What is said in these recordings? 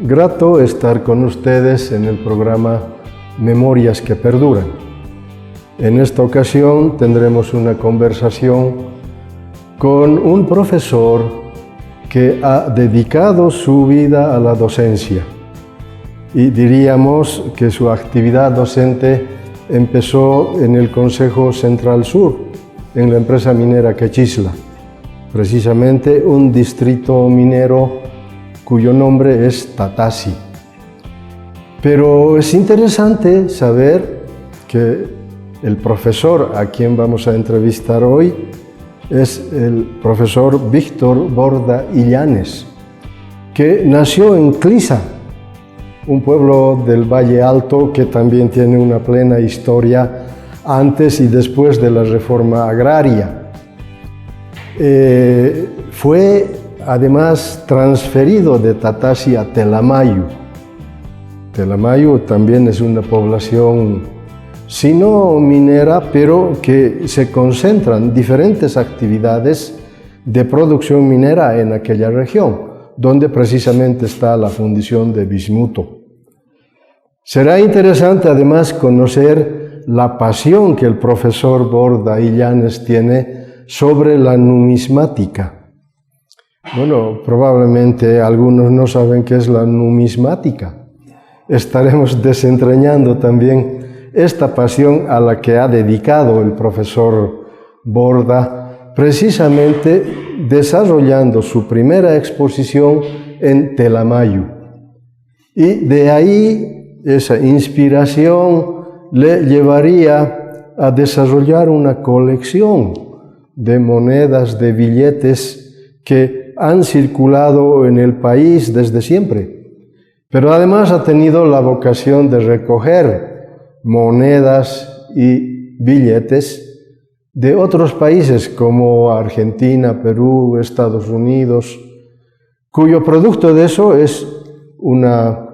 grato estar con ustedes en el programa Memorias que Perduran. En esta ocasión tendremos una conversación con un profesor que ha dedicado su vida a la docencia. Y diríamos que su actividad docente empezó en el Consejo Central Sur, en la empresa minera Quechisla, precisamente un distrito minero cuyo nombre es Tatasi. Pero es interesante saber que el profesor a quien vamos a entrevistar hoy es el profesor Víctor Borda Illanes, que nació en Clisa, un pueblo del Valle Alto que también tiene una plena historia antes y después de la reforma agraria. Fue además transferido de Tatasi a Telamayu. Telamayu también es una población, si no minera, pero que se concentran diferentes actividades de producción minera en aquella región, donde precisamente está la fundición de bismuto. Será interesante además conocer la pasión que el profesor Borda Illanes tiene sobre la numismática. Bueno, probablemente algunos no saben qué es la numismática. Estaremos desentrañando también esta pasión a la que ha dedicado el profesor Borda, precisamente desarrollando su primera exposición en Telamayu. Y de ahí esa inspiración le llevaría a desarrollar una colección de monedas, de billetes que han circulado en el país desde siempre. Pero además ha tenido la vocación de recoger monedas y billetes de otros países como Argentina, Perú, Estados Unidos, cuyo producto de eso es una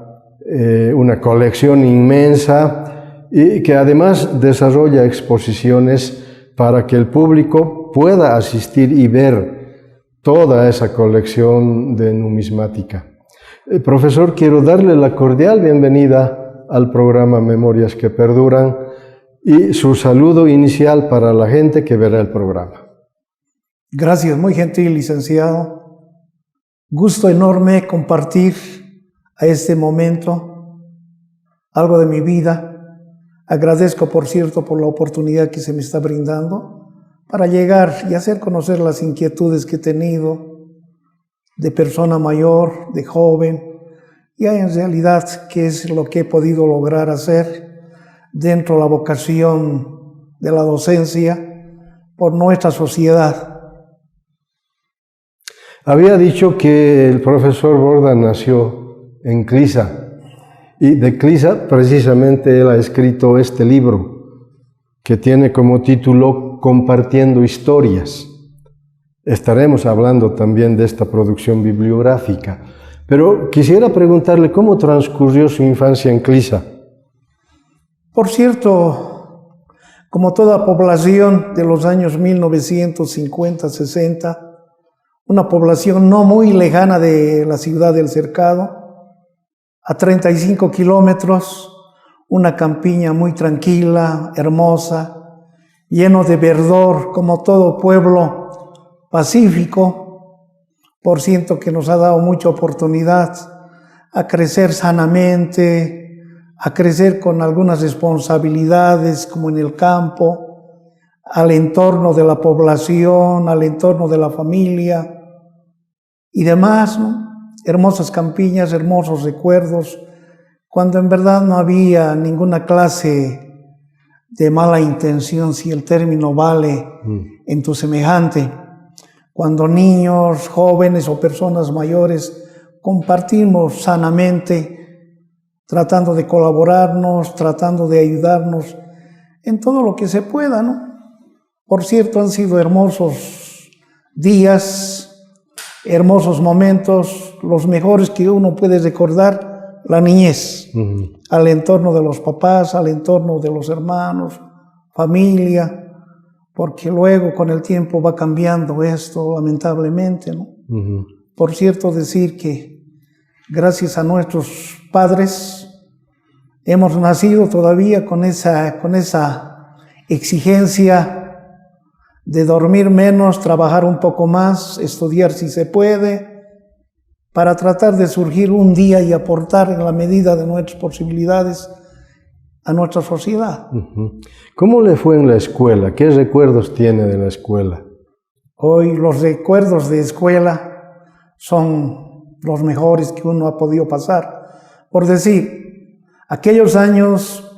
colección inmensa y que además desarrolla exposiciones para que el público pueda asistir y ver toda esa colección de numismática. Profesor, quiero darle la cordial bienvenida al programa Memorias que Perduran y su saludo inicial para la gente que verá el programa. Gracias, muy gentil, licenciado. Gusto enorme compartir a este momento algo de mi vida. Agradezco, por cierto, por la oportunidad que se me está brindando para llegar y hacer conocer las inquietudes que he tenido de persona mayor, de joven, y en realidad qué es lo que he podido lograr hacer dentro de la vocación de la docencia por nuestra sociedad. Había dicho que el profesor Borda nació en Clisa, y de Clisa precisamente él ha escrito este libro que tiene como título Compartiendo Historias. Estaremos hablando también de esta producción bibliográfica, pero quisiera preguntarle cómo transcurrió su infancia en Clisa. Por cierto, como toda población de los años 1950-60, una población no muy lejana de la ciudad del Cercado, a 35 kilómetros, una campiña muy tranquila, hermosa, lleno de verdor, como todo pueblo pacífico, por cierto que nos ha dado mucha oportunidad a crecer sanamente, a crecer con algunas responsabilidades como en el campo, al entorno de la población, al entorno de la familia y demás, ¿no? Hermosas campiñas, hermosos recuerdos, cuando en verdad no había ninguna clase de mala intención, si el término vale en tu semejante. Cuando niños, jóvenes o personas mayores compartimos sanamente, tratando de colaborarnos, tratando de ayudarnos en todo lo que se pueda, ¿no? Por cierto, han sido hermosos días, hermosos momentos, los mejores que uno puede recordar, la niñez, al entorno de los papás, al entorno de los hermanos, familia, porque luego con el tiempo va cambiando esto, lamentablemente, ¿no? Por cierto, decir que gracias a nuestros padres, hemos nacido todavía con esa exigencia de dormir menos, trabajar un poco más, estudiar si se puede, para tratar de surgir un día y aportar en la medida de nuestras posibilidades a nuestra sociedad. ¿Cómo le fue en la escuela? ¿Qué recuerdos tiene de la escuela? Hoy los recuerdos de escuela son los mejores que uno ha podido pasar. Por decir, aquellos años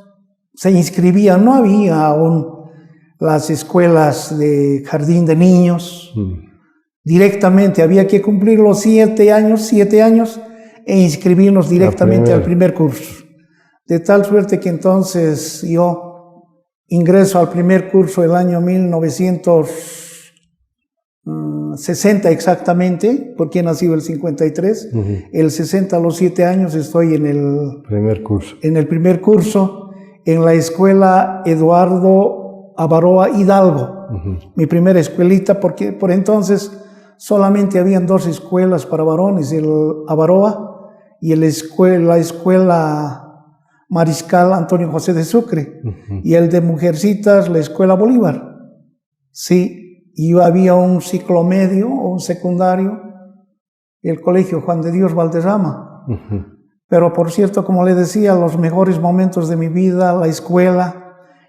se inscribían, no había aún las escuelas de jardín de niños. Directamente había que cumplir los 7 años e inscribirnos directamente al primer curso. De tal suerte que entonces yo ingreso al primer curso el año 1960 exactamente, porque he nacido el 53. El 60 a los 7 años estoy en el primer curso en la escuela Eduardo Avaroa Hidalgo, mi primera escuelita, porque por entonces solamente habían 2 escuelas para varones, el Avaroa y la escuela Mariscal Antonio José de Sucre, y el de mujercitas, la escuela Bolívar. Sí, y había un ciclo medio o un secundario, el colegio Juan de Dios Valderrama. Pero por cierto, como le decía, los mejores momentos de mi vida, la escuela,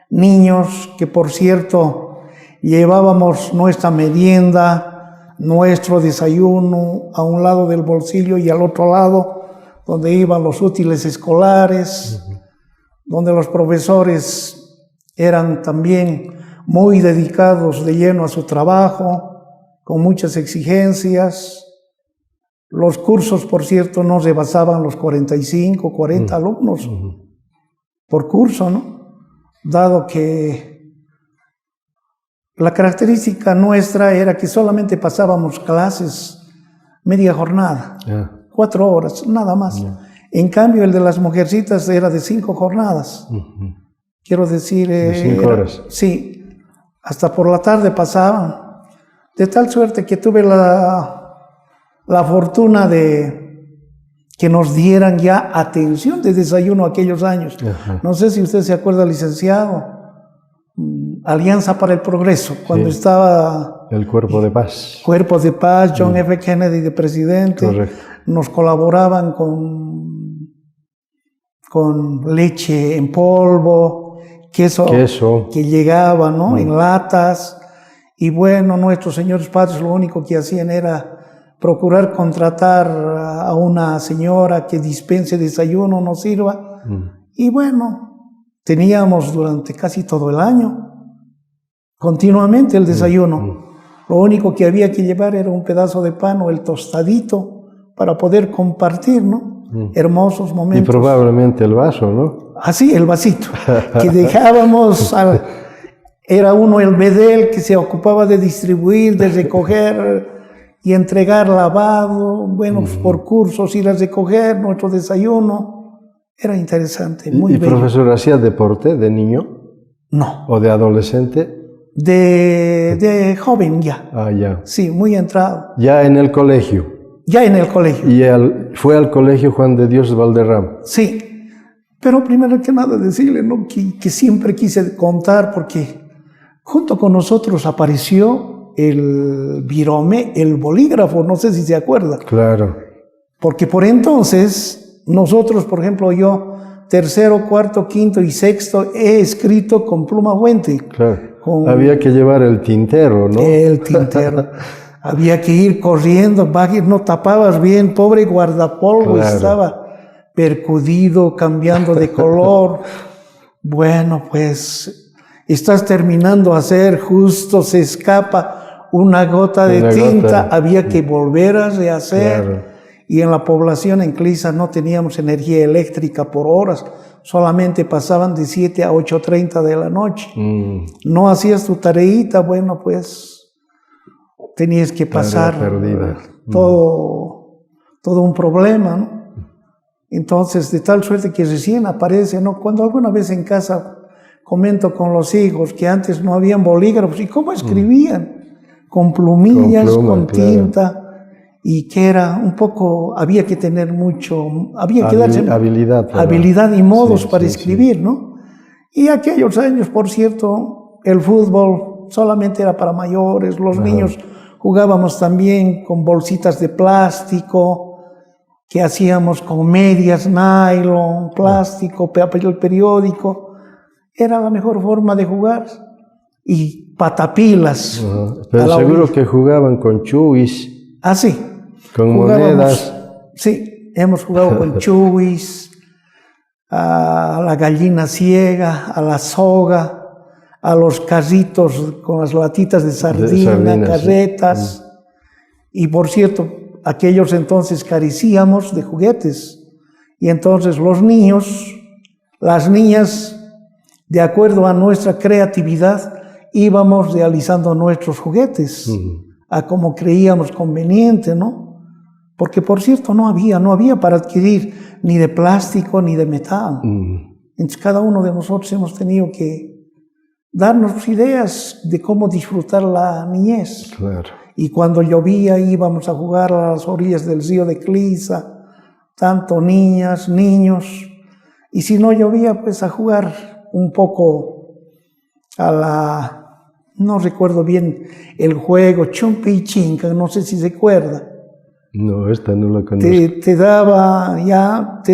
niños que por cierto llevábamos nuestra merienda, nuestro desayuno a un lado del bolsillo y al otro lado donde iban los útiles escolares, donde los profesores eran también muy dedicados de lleno a su trabajo, con muchas exigencias. Los cursos, por cierto, no rebasaban los 45, 40 alumnos por curso, ¿no? Dado que la característica nuestra era que solamente pasábamos clases media jornada, 4 horas, nada más. En cambio, el de las mujercitas era de 5 jornadas. Quiero decir... de 5 horas. Sí, hasta por la tarde pasaban. De tal suerte que tuve la fortuna de que nos dieran ya atención de desayuno aquellos años. No sé si usted se acuerda, licenciado, Alianza para el Progreso, cuando estaba... El Cuerpo de Paz. Cuerpo de Paz, John F. Kennedy de presidente. Correcto. Nos colaboraban con leche en polvo, queso. Que llegaba, ¿no? En latas. Y bueno, nuestros señores padres lo único que hacían era procurar contratar a una señora que dispense desayuno, nos sirva. Y bueno, teníamos durante casi todo el año continuamente el desayuno. Lo único que había que llevar era un pedazo de pan o el tostadito para poder compartir, ¿no? Hermosos momentos. Y probablemente el vaso, ¿no? Así, el vasito, que dejábamos, era uno el bedel que se ocupaba de distribuir, de recoger y entregar lavado, bueno, por cursos, ir a recoger nuestro desayuno. Era interesante, muy bello. ¿Y profesor, hacía deporte de niño? No. ¿O de adolescente? De joven ya. Ya. Sí, muy entrado. ¿Ya en el colegio? Ya en el colegio. ¿Y fue al colegio Juan de Dios Valderrama? Sí, pero primero que nada decirle, ¿no? que siempre quise contar, porque junto con nosotros apareció el virome, el bolígrafo, no sé si se acuerda. Claro. Porque por entonces, nosotros, por ejemplo, yo, 3º, 4º, 5º y 6º, he escrito con pluma fuente. Claro. Había que llevar el tintero, ¿no? El tintero. Había que ir corriendo, no tapabas bien, pobre guardapolvo, claro. Estaba percudido, cambiando de color. Bueno, pues estás terminando a hacer, justo se escapa una gota de tinta, había que volver a rehacer. Claro. Y en la población en Clisa no teníamos energía eléctrica por horas, solamente pasaban de 7 a 8:30 de la noche. No hacías tu tareita, bueno, pues tenías que pasar todo un problema, ¿no? Entonces, de tal suerte que recién aparece, ¿no? Cuando alguna vez en casa comento con los hijos que antes no habían bolígrafos, ¿y cómo escribían? Con plumillas, con tinta. y que era un poco, había que tener había que darse habilidad y modos para escribir, ¿no? Y aquellos años, por cierto, el fútbol solamente era para mayores, los niños jugábamos también con bolsitas de plástico, que hacíamos con medias, nylon, plástico, papel periódico. Era la mejor forma de jugar. Y patapilas. Pero seguro que jugaban con chuis. Ah, sí. Con monedas. Sí, hemos jugado con chuis, a la gallina ciega, a la soga, a los carritos con las latitas de sardina, carretas. Sí. Y por cierto, aquellos entonces carecíamos de juguetes. Y entonces los niños, las niñas, de acuerdo a nuestra creatividad, íbamos realizando nuestros juguetes, a como creíamos conveniente, ¿no? Porque, por cierto, no había para adquirir ni de plástico ni de metal. Entonces, cada uno de nosotros hemos tenido que darnos ideas de cómo disfrutar la niñez. Claro. Y cuando llovía íbamos a jugar a las orillas del río de Clisa, tanto niñas, niños, y si no llovía, pues a jugar un poco no recuerdo bien el juego, Chumpi y Chinca, no sé si se acuerda. No, esta no la conozco. Te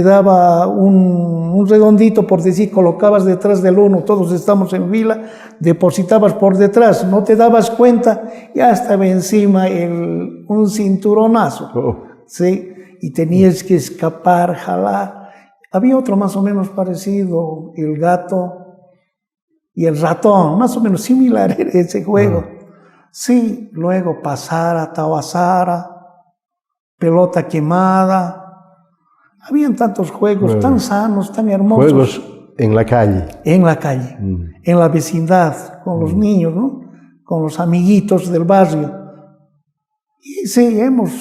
daba un redondito, por decir, colocabas detrás del uno, todos estamos en fila, depositabas por detrás, no te dabas cuenta, ya estaba encima un cinturonazo, ¿sí? Y tenías que escapar, jalar. Había otro más o menos parecido, el gato y el ratón, más o menos similar era ese juego. Sí, luego pasara, tawasara, pelota quemada. Habían tantos juegos tan sanos, tan hermosos. Juegos en la calle. En la calle, en la vecindad, con los niños, ¿no? Con los amiguitos del barrio. Y sí, hemos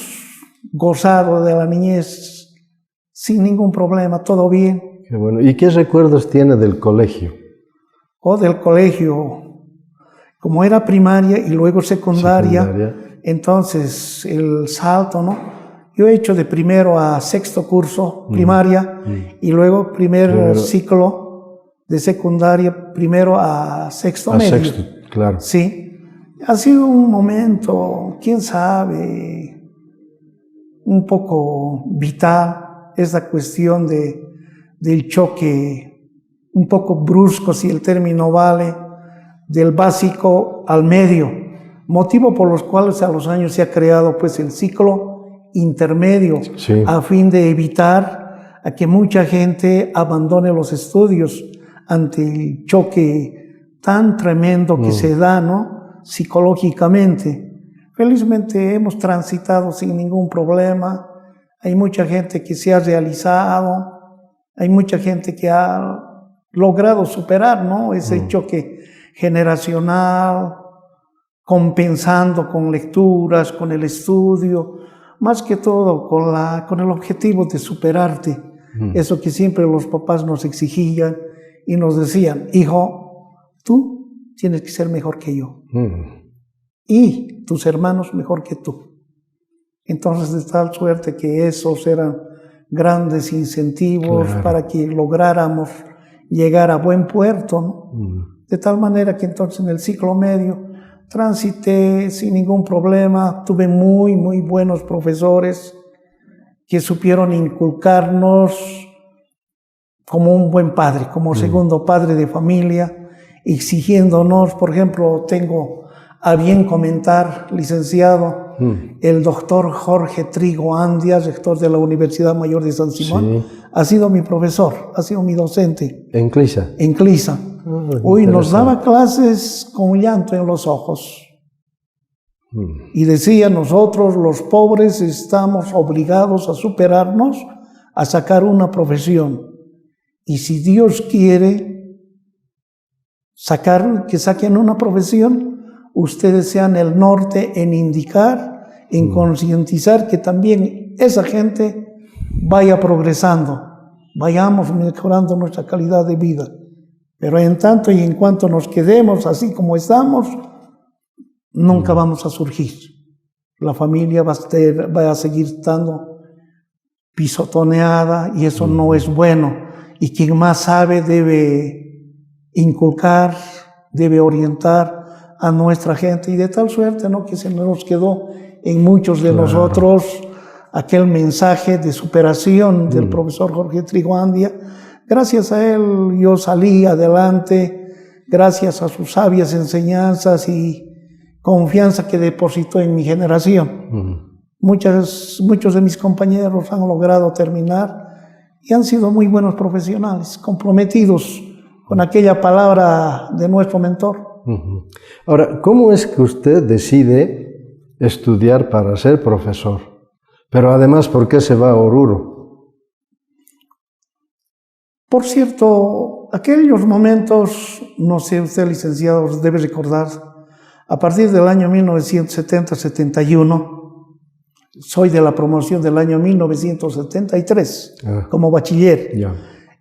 gozado de la niñez sin ningún problema, todo bien. Qué bueno. ¿Y qué recuerdos tiene del colegio? Del colegio, como era primaria y luego secundaria, entonces el salto, ¿no? Yo he hecho de primero a sexto curso primaria y luego primer ciclo de secundaria, primero a sexto medio. Sexto, claro. Sí, ha sido un momento, quién sabe, un poco vital, esa cuestión del choque un poco brusco, si el término vale, del básico al medio, motivo por los cuales a los años se ha creado pues el ciclo intermedio, a fin de evitar a que mucha gente abandone los estudios ante el choque tan tremendo que se da, ¿no? Psicológicamente. Felizmente hemos transitado sin ningún problema, hay mucha gente que se ha realizado, hay mucha gente que ha logrado superar, ¿no? Ese choque generacional, compensando con lecturas, con el estudio, más que todo con el objetivo de superarte. Eso que siempre los papás nos exigían y nos decían, hijo, tú tienes que ser mejor que yo. Y tus hermanos mejor que tú. Entonces, de tal suerte que esos eran grandes incentivos para que lográramos llegar a buen puerto, ¿no? De tal manera que entonces en el ciclo medio transité sin ningún problema, tuve muy, muy buenos profesores que supieron inculcarnos como un buen padre, como segundo padre de familia, exigiéndonos, por ejemplo, tengo a bien comentar, licenciado, el doctor Jorge Trigo Andia, rector de la Universidad Mayor de San Simón, ha sido mi profesor, ha sido mi docente. ¿En Clisa? En Clisa. Uy, nos daba clases con llanto en los ojos. Y decía, nosotros los pobres estamos obligados a superarnos, a sacar una profesión. Y si Dios quiere que saquen una profesión, ustedes sean el norte en indicar, en concientizar que también esa gente vaya progresando, vayamos mejorando nuestra calidad de vida. Pero en tanto y en cuanto nos quedemos así como estamos, nunca vamos a surgir. la familia va a seguir estando pisotoneada y eso no es bueno. Y quien más sabe debe inculcar, debe orientar a nuestra gente y de tal suerte, ¿no?, que se nos quedó en muchos de nosotros aquel mensaje de superación del profesor Jorge Triguandia. Gracias a él yo salí adelante, gracias a sus sabias enseñanzas y confianza que depositó en mi generación. Muchos de mis compañeros han logrado terminar y han sido muy buenos profesionales, comprometidos con aquella palabra de nuestro mentor. Ahora, ¿cómo es que usted decide estudiar para ser profesor? Pero además, ¿por qué se va a Oruro? Por cierto, aquellos momentos, no sé, usted, licenciado, debe recordar, a partir del año 1970-71, soy de la promoción del año 1973, como bachiller.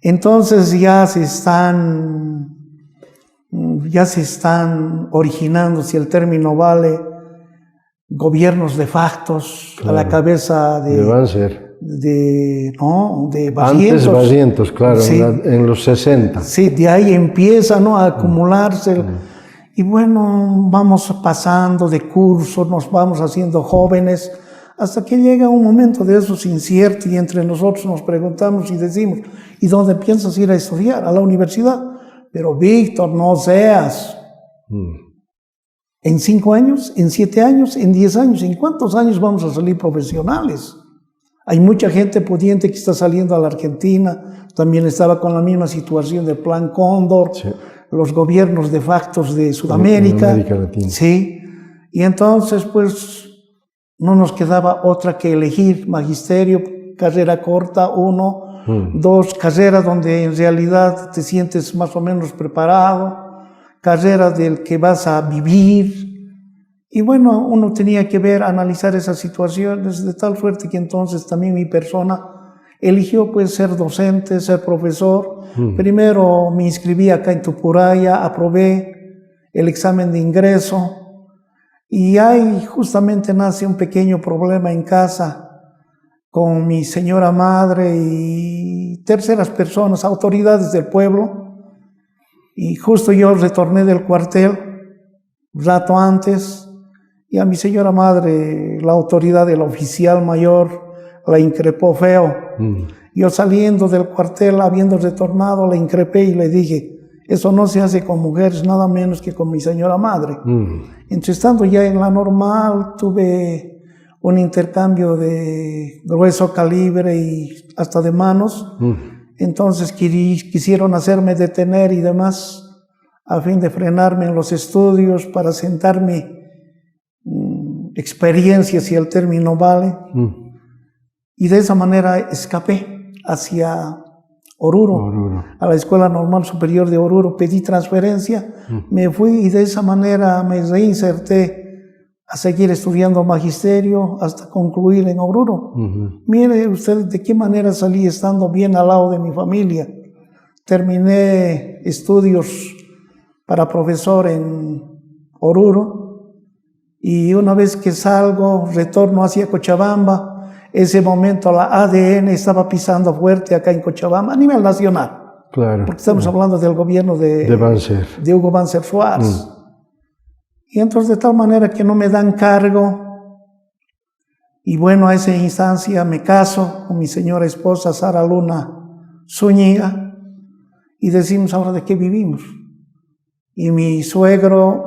Entonces ya se están originando, si el término vale, gobiernos de factos, a la cabeza de Banzer. De Barrientos. Antes Barrientos, claro, sí, en los 60. Sí, de ahí empieza, ¿no?, a acumularse. Y bueno, vamos pasando de curso, nos vamos haciendo jóvenes, hasta que llega un momento de esos inciertos y entre nosotros nos preguntamos y decimos, ¿y dónde piensas ir a estudiar? A la universidad. Pero Víctor, no seas. ¿En 5 años? ¿En 7 años? ¿En 10 años? ¿En cuántos años vamos a salir profesionales? Hay mucha gente pudiente que está saliendo a la Argentina, también estaba con la misma situación del Plan Cóndor, los gobiernos de factos de Sudamérica. En América Latina. Sí, y entonces pues no nos quedaba otra que elegir magisterio, carrera corta, 1, 2, carrera donde en realidad te sientes más o menos preparado, carrera del que vas a vivir. Y bueno, uno tenía que ver, analizar esas situaciones de tal suerte que entonces también mi persona eligió pues ser docente, ser profesor. Primero me inscribí acá en Tupuraya, aprobé el examen de ingreso y ahí justamente nace un pequeño problema en casa con mi señora madre y terceras personas, autoridades del pueblo. Y justo yo retorné del cuartel rato antes y a mi señora madre la autoridad del oficial mayor la increpó feo. Yo saliendo del cuartel, habiendo retornado, la increpé y le dije, eso no se hace con mujeres, nada menos que con mi señora madre. Entonces, estando ya en la normal, tuve un intercambio de grueso calibre y hasta de manos. Entonces quisieron hacerme detener y demás a fin de frenarme en los estudios para sentarme experiencia, si el término vale. Y de esa manera escapé hacia Oruro, a la Escuela Normal Superior de Oruro. Pedí transferencia, me fui y de esa manera me reinserté a seguir estudiando magisterio hasta concluir en Oruro. Mire usted de qué manera salí estando bien al lado de mi familia. Terminé estudios para profesor en Oruro y una vez que salgo, retorno hacia Cochabamba. Ese momento la ADN estaba pisando fuerte acá en Cochabamba a nivel nacional. Claro. Porque estamos hablando del gobierno de Hugo Banzer Suárez. Y entonces de tal manera que no me dan cargo. Y bueno, a esa instancia me caso con mi señora esposa Sara Luna Zúñiga y decimos ahora de qué vivimos. Y mi suegro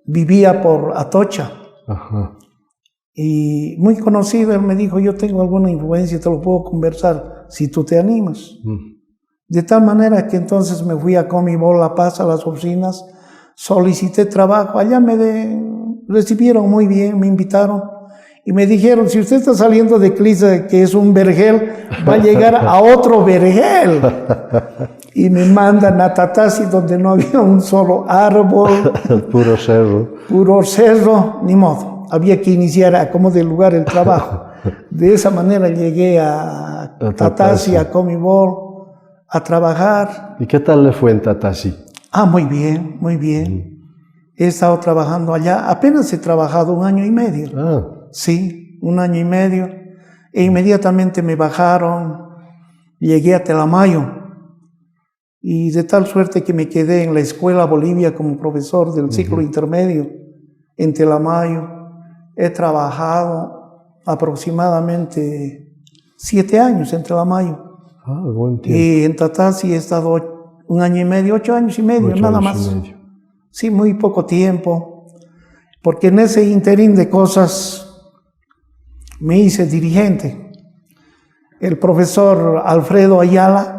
vivía por Atocha. Y muy conocido, él me dijo, yo tengo alguna influencia, te lo puedo conversar si tú te animas. De tal manera que entonces me fui a Comibol La Paz, a las oficinas, solicité trabajo, allá me recibieron muy bien, me invitaron y me dijeron, si usted está saliendo de Clisa, que es un vergel, va a llegar a otro vergel. Y me mandan a Tatasi, donde no había un solo árbol. Puro cerro. Puro cerro, ni modo. Había que iniciar a como de lugar el trabajo. De esa manera llegué a Tatasi, a Comibol, a trabajar. ¿Y qué tal le fue en Tatasi? Muy bien, muy bien. He estado trabajando allá. Apenas he trabajado 1 año y medio. Sí, 1 año y medio. E inmediatamente me bajaron, llegué a Telamayo. Y de tal suerte que me quedé en la Escuela Bolivia como profesor del ciclo intermedio en Telamayo. He trabajado aproximadamente 7 años en Telamayo. Buen tiempo. Y en Tatasi he estado 1 año y medio, 8 años y medio, 8 nada años más. y medio. Sí, muy poco tiempo. Porque en ese interín de cosas me hice dirigente. El profesor Alfredo Ayala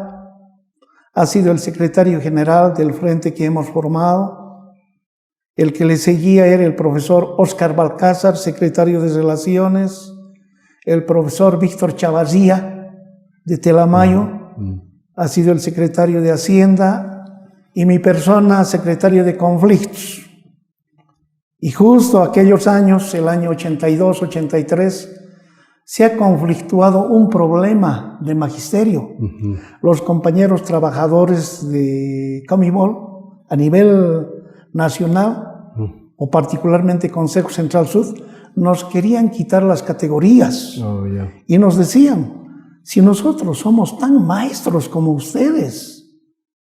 ha sido el secretario general del frente que hemos formado. El que le seguía era el profesor Óscar Balcázar, secretario de Relaciones. El profesor Víctor Chavarría, de Telamayo, ha sido el secretario de Hacienda. Y mi persona, secretario de Conflictos. Y justo aquellos años, el año 82, 83, se ha conflictuado un problema de magisterio. Los compañeros trabajadores de Comibol a nivel nacional, o particularmente Consejo Central Sur, nos querían quitar las categorías. Y nos decían, si nosotros somos tan maestros como ustedes,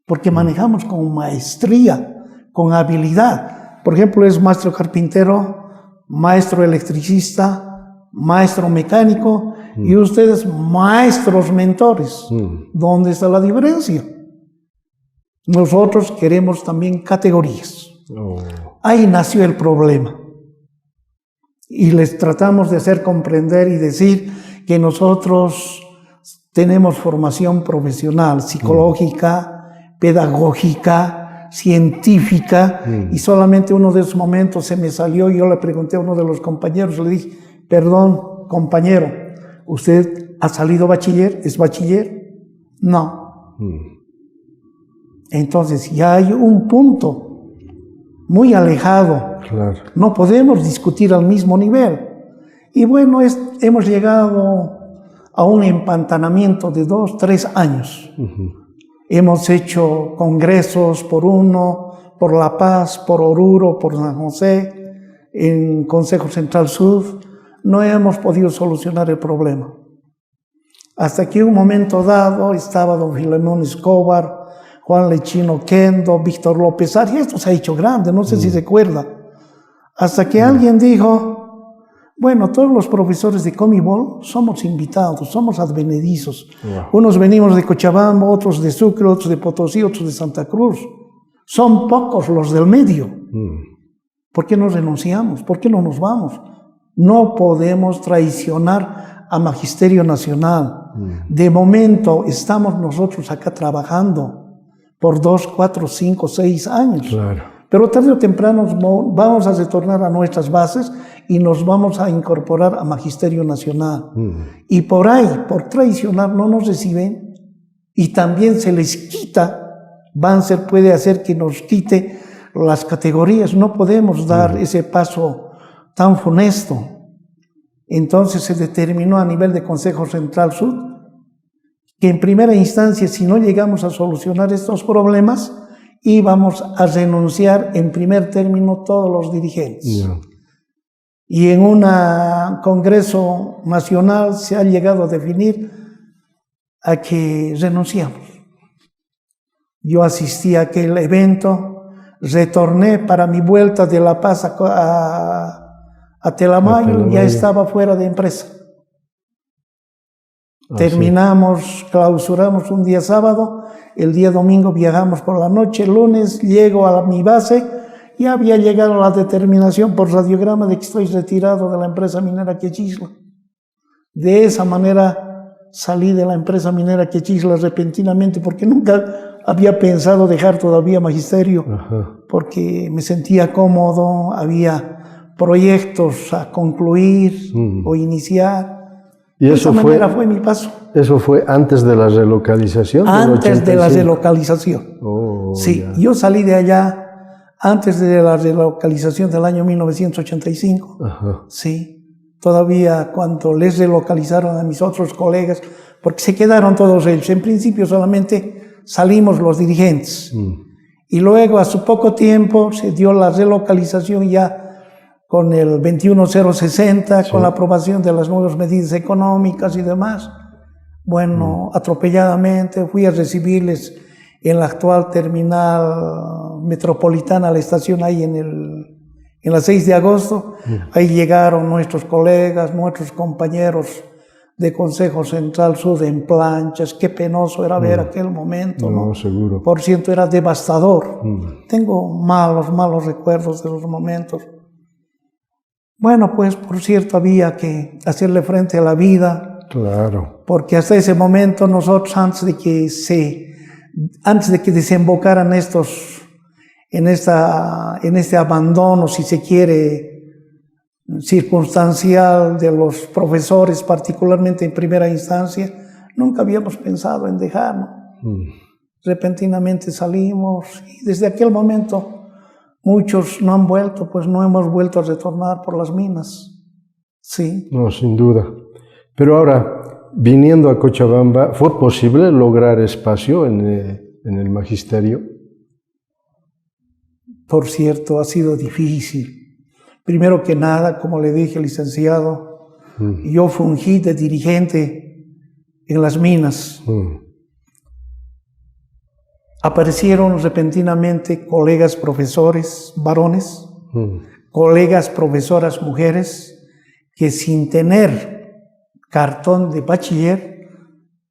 porque manejamos con maestría, con habilidad. Por ejemplo, es maestro carpintero, maestro electricista, maestro mecánico, y ustedes maestros mentores. ¿Dónde está la diferencia? Nosotros queremos también categorías. Ahí nació el problema. Y les tratamos de hacer comprender y decir que nosotros tenemos formación profesional, psicológica, pedagógica, científica, y solamente uno de esos momentos se me salió y yo le pregunté a uno de los compañeros, le dije, perdón, compañero, ¿usted ha salido bachiller? ¿Es bachiller? No. Entonces ya hay un punto muy alejado. Claro. No podemos discutir al mismo nivel. Y bueno, hemos llegado a un empantanamiento de 2, 3 años. Hemos hecho congresos por por La Paz, por Oruro, por San José, en Consejo Central Sur. No hemos podido solucionar el problema. Hasta que un momento dado estaba don Filemón Escobar, Juan Lechino Kendo, Víctor López Arias. Esto se ha hecho grande, no sé si se acuerda. Hasta que alguien dijo, bueno, todos los profesores de Comibol somos invitados, somos advenedizos. Unos venimos de Cochabamba, otros de Sucre, otros de Potosí, otros de Santa Cruz. Son pocos los del medio. ¿Por qué no renunciamos? ¿Por qué no nos vamos? No podemos traicionar a Magisterio Nacional. De momento estamos nosotros acá trabajando por 2, 4, 5, 6 años. Claro. Pero tarde o temprano vamos a retornar a nuestras bases y nos vamos a incorporar a Magisterio Nacional. Y por ahí, por traicionar, no nos reciben y también se les quita. Banzer puede hacer que nos quite las categorías. No podemos dar ese paso tan funesto. Entonces se determinó a nivel de Consejo Central Sur que en primera instancia, si no llegamos a solucionar estos problemas, íbamos a renunciar en primer término todos los dirigentes. Y en un congreso nacional se ha llegado a definir a que renunciamos. Yo asistí a aquel evento, retorné para mi vuelta de La Paz a Telamayo, ya estaba fuera de empresa. Terminamos, clausuramos un día sábado, el día domingo viajamos por la noche, el lunes llego a mi base, ya había llegado la determinación por radiograma de que estoy retirado de la empresa minera Quechisla. De esa manera salí de la empresa minera Quechisla repentinamente, porque nunca había pensado dejar todavía magisterio, porque me sentía cómodo, había proyectos a concluir o iniciar. ¿Y de eso esa manera fue mi paso. ¿Eso fue antes de la relocalización? Antes de la relocalización. Sí, ya. Yo salí de allá antes de la relocalización del año 1985. Sí, todavía cuando les relocalizaron a mis otros colegas, porque se quedaron todos ellos. En principio solamente salimos los dirigentes. Y luego a su poco tiempo se dio la relocalización ya con el 21060, sí, con la aprobación de las nuevas medidas económicas y demás. Bueno, atropelladamente fui a recibirles en la actual terminal metropolitana, la estación ahí en la 6 de agosto. Ahí llegaron nuestros colegas, nuestros compañeros de Consejo Central Sur en planchas. Qué penoso era ver aquel momento, ¿no? No, seguro. Por cierto, era devastador. Tengo malos recuerdos de los momentos. Bueno, pues, por cierto, había que hacerle frente a la vida. Claro. Porque hasta ese momento nosotros, antes de que desembocaran en este abandono, si se quiere, circunstancial de los profesores, particularmente en primera instancia, nunca habíamos pensado en dejarnos. Repentinamente salimos y desde aquel momento muchos no han vuelto, pues no hemos vuelto a retornar por las minas. Sí. No, sin duda. Pero ahora, viniendo a Cochabamba, ¿fue posible lograr espacio en el magisterio? Por cierto, ha sido difícil. Primero que nada, como le dije, licenciado, yo fungí de dirigente en las minas. Aparecieron repentinamente colegas profesores varones, colegas profesoras mujeres, que sin tener cartón de bachiller,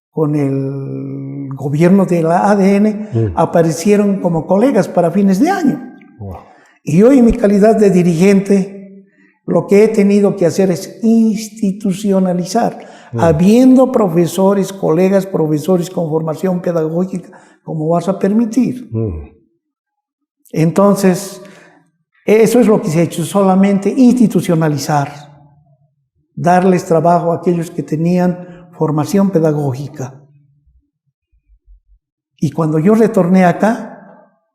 con el gobierno de la ADN, aparecieron como colegas para fines de año. Wow. Y yo, en mi calidad de dirigente, lo que he tenido que hacer es institucionalizar, habiendo profesores, colegas profesores con formación pedagógica, ¿cómo vas a permitir? Entonces, eso es lo que se ha hecho, solamente institucionalizar, darles trabajo a aquellos que tenían formación pedagógica. Y cuando yo retorné acá,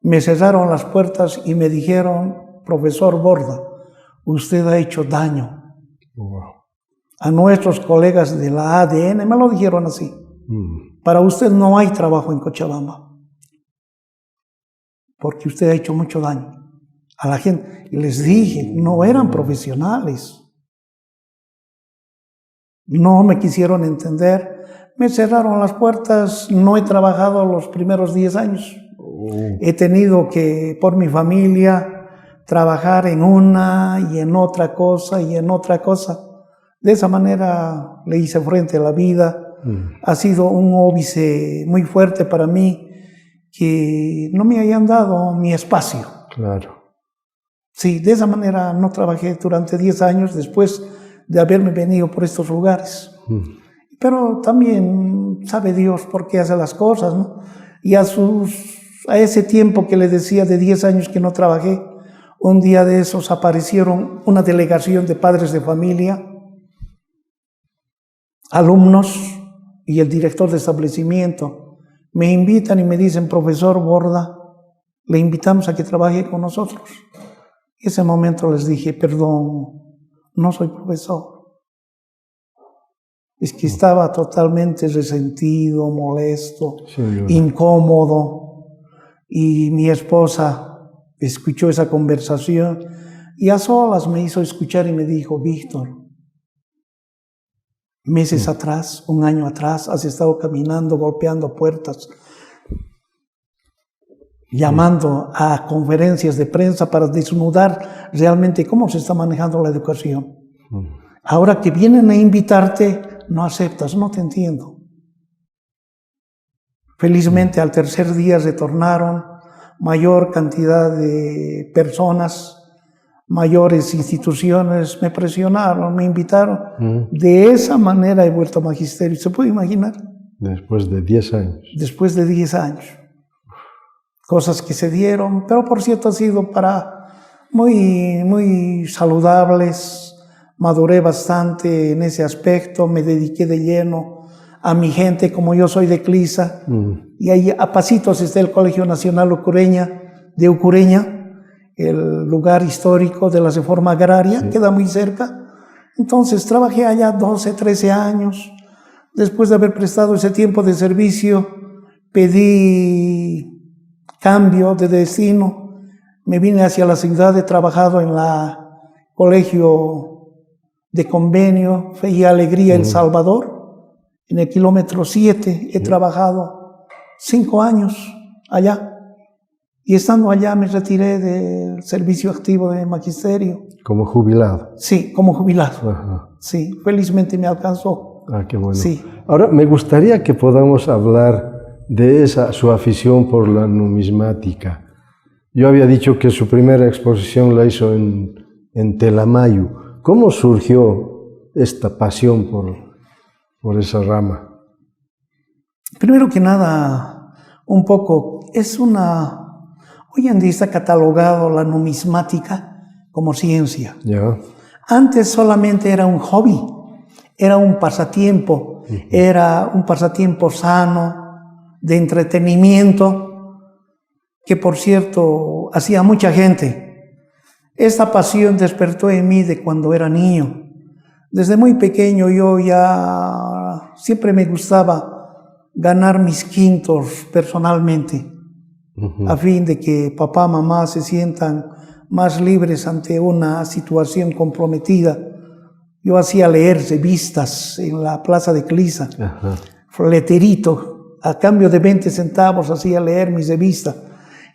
me cerraron las puertas y me dijeron: profesor Borda, usted ha hecho daño a nuestros colegas de la ADN, me lo dijeron así. Para usted no hay trabajo en Cochabamba, porque usted ha hecho mucho daño a la gente. Y les dije, no eran profesionales. No me quisieron entender, me cerraron las puertas, no he trabajado los primeros 10 años. He tenido que, por mi familia, trabajar en una y en otra cosa y en otra cosa. De esa manera le hice frente a la vida. Ha sido un óbice muy fuerte para mí, que no me hayan dado mi espacio. Claro. Sí, de esa manera no trabajé durante 10 años después de haberme venido por estos lugares. Pero también sabe Dios por qué hace las cosas, ¿no? Y a ese tiempo que le decía de 10 años que no trabajé, un día de esos aparecieron una delegación de padres de familia, alumnos y el director de establecimiento. Me invitan y me dicen: profesor Borda, le invitamos a que trabaje con nosotros. En ese momento les dije: perdón, no soy profesor. Es que estaba totalmente resentido, molesto, incómodo. Y mi esposa escuchó esa conversación y a solas me hizo escuchar y me dijo: Víctor, meses atrás, un año atrás, has estado caminando, golpeando puertas, llamando a conferencias de prensa para desnudar realmente cómo se está manejando la educación. Ahora que vienen a invitarte, no aceptas, no te entiendo. Felizmente al tercer día retornaron mayor cantidad de personas, mayores instituciones, me presionaron, me invitaron. De esa manera he vuelto a magisterio. ¿Se puede imaginar? Después de 10 años. Después de 10 años. Cosas que se dieron, pero por cierto ha sido para muy saludables. Maduré bastante en ese aspecto, me dediqué de lleno a mi gente, como yo soy de Clisa, y ahí a pasitos está el Colegio Nacional de Ucureña, el lugar histórico de la reforma agraria, queda muy cerca. Entonces trabajé allá 12, 13 años. Después de haber prestado ese tiempo de servicio, pedí cambio de destino, me vine hacia la ciudad, he trabajado en la colegio de convenio, Fe y Alegría El Salvador, en el kilómetro 7. He trabajado 5 años allá. Y estando allá me retiré del servicio activo de magisterio. ¿Como jubilado? Sí, como jubilado. Ajá. Sí, felizmente me alcanzó. Ah, qué bueno. Sí. Ahora, me gustaría que podamos hablar de su afición por la numismática. Yo había dicho que su primera exposición la hizo en Telamayu. ¿Cómo surgió esta pasión por esa rama? Primero que nada, un poco, hoy en día está catalogado la numismática como ciencia. ¿Ya? Antes solamente era un hobby, era un pasatiempo, era un pasatiempo sano, de entretenimiento, que por cierto hacía mucha gente. Esta pasión despertó en mí de cuando era niño. Desde muy pequeño yo ya siempre me gustaba ganar mis quintos personalmente, a fin de que papá, mamá se sientan más libres ante una situación comprometida. Yo hacía leer revistas en la plaza de Clisa, leterito, a cambio de 20 centavos hacía leer mis revistas.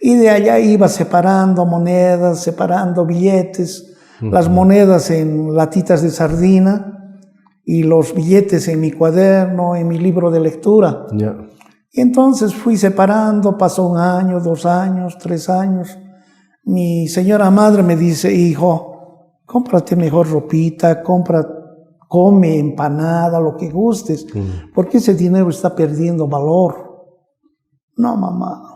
Y de allá iba separando monedas, separando billetes, las monedas en latitas de sardina y los billetes en mi cuaderno, en mi libro de lectura. Y entonces fui separando, pasó 1 año, 2 años, 3 años. Mi señora madre me dice: hijo, cómprate mejor ropita, come empanada, lo que gustes, porque ese dinero está perdiendo valor. No, mamá.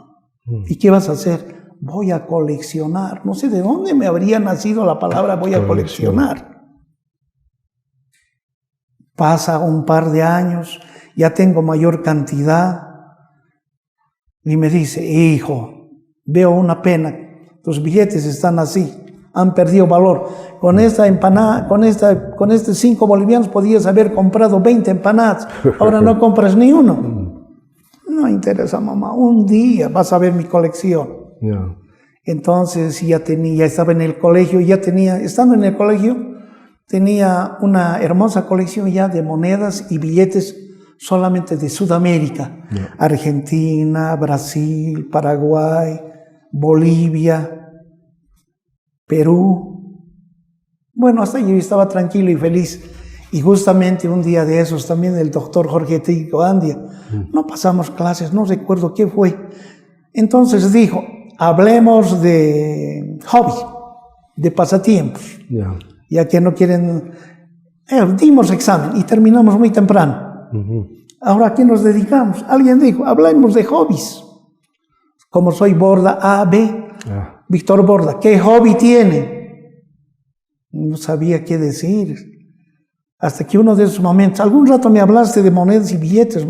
¿Y qué vas a hacer? Voy a coleccionar. No sé de dónde me habría nacido la palabra voy a coleccionar. Pasa un par de años, ya tengo mayor cantidad, y me dice: hijo, veo una pena, tus billetes están así, han perdido valor. Con esta empanada, con estos 5 bolivianos podías haber comprado 20 empanadas, ahora no compras ni uno. No interesa, mamá, un día vas a ver mi colección. Entonces ya estaba en el colegio, estando en el colegio, tenía una hermosa colección ya de monedas y billetes solamente de Sudamérica, Argentina, Brasil, Paraguay, Bolivia, Perú. Bueno, hasta yo estaba tranquilo y feliz. Y justamente un día de esos también el doctor Jorge Tico Andia, no pasamos clases, no recuerdo qué fue. Entonces dijo: hablemos de hobby, de pasatiempos. Ya que no quieren, dimos examen y terminamos muy temprano. Ahora, ¿a qué nos dedicamos? Alguien dijo: hablemos de hobbies. Como soy Borda, A, B, Víctor Borda, ¿qué hobby tiene? No sabía qué decir. Hasta que uno de esos momentos, algún rato me hablaste de monedas y billetes.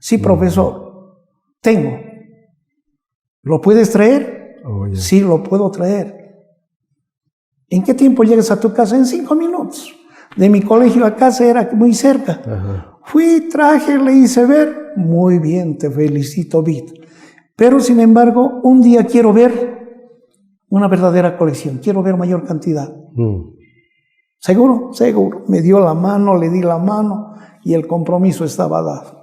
Sí, profesor, tengo. ¿Lo puedes traer? Sí, lo puedo traer. ¿En qué tiempo llegas a tu casa? En 5 minutos. De mi colegio a casa era muy cerca. Fui, traje, le hice ver. Muy bien, te felicito, Víctor. Pero, sin embargo, un día quiero ver una verdadera colección. Quiero ver mayor cantidad. ¿Seguro? Seguro. Me dio la mano, le di la mano y el compromiso estaba dado.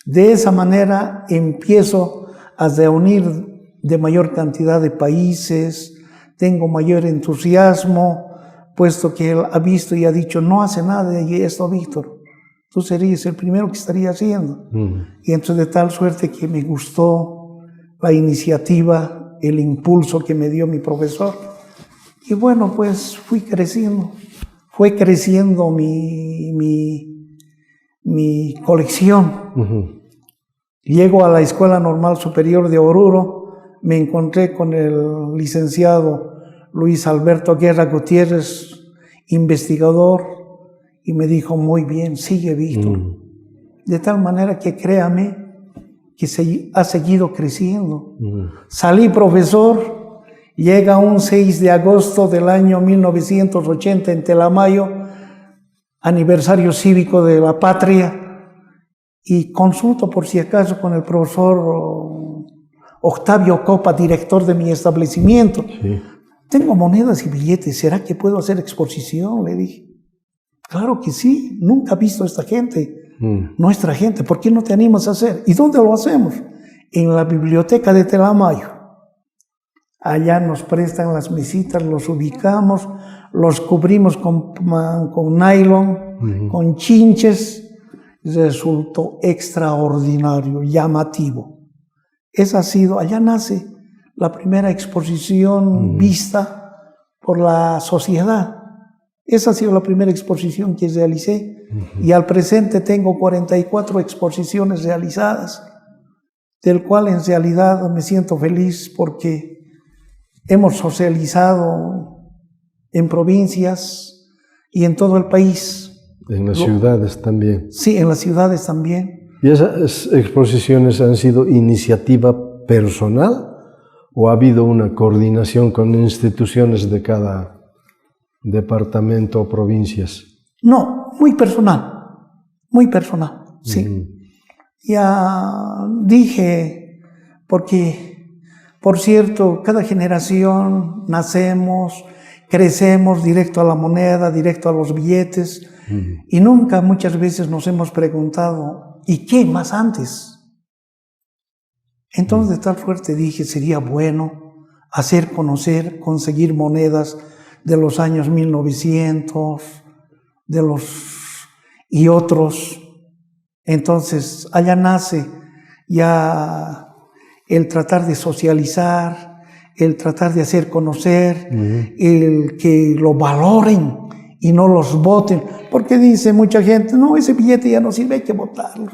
De esa manera empiezo a reunir de mayor cantidad de países, tengo mayor entusiasmo, puesto que él ha visto y ha dicho: no hace nada de esto, Víctor. Tú serías el primero que estaría haciendo. Y entonces, de tal suerte que me gustó la iniciativa, el impulso que me dio mi profesor. Y bueno, pues fui creciendo. Fue creciendo mi colección. Llego a la Escuela Normal Superior de Oruro, me encontré con el licenciado Luis Alberto Guerra Gutiérrez, investigador, y me dijo: muy bien, sigue, Víctor. De tal manera que créame que ha seguido creciendo. Salí profesor. Llega un 6 de agosto del año 1980 en Telamayo, aniversario cívico de la patria, y consulto por si acaso con el profesor Octavio Copa, director de mi establecimiento. tengo monedas y billetes, ¿será que puedo hacer exposición? Le dije. Claro que sí, nunca he visto a esta gente, nuestra gente, ¿por qué no te animas a hacer? ¿Y dónde lo hacemos? En la biblioteca de Telamayo. Allá nos prestan las mesitas, los ubicamos, los cubrimos con nylon, con chinches. Resultó extraordinario, llamativo. Esa ha sido, allá nace la primera exposición vista por la sociedad. Esa ha sido la primera exposición que realicé. Y al presente tengo 44 exposiciones realizadas, del cual en realidad me siento feliz porque hemos socializado en provincias y en todo el país. En las ciudades también. Sí, en las ciudades también. ¿Y esas exposiciones han sido iniciativa personal o ha habido una coordinación con instituciones de cada departamento o provincias? No, muy personal, sí. Ya dije, porque, por cierto, cada generación nacemos, crecemos directo a la moneda, directo a los billetes, y nunca muchas veces nos hemos preguntado, ¿y qué más antes? Entonces de tal suerte dije, sería bueno hacer conocer, conseguir monedas de los años 1900, y otros. Entonces allá nace ya el tratar de socializar, el tratar de hacer conocer, el que lo valoren y no los voten, porque dice mucha gente, no, ese billete ya no sirve, hay que votarlo,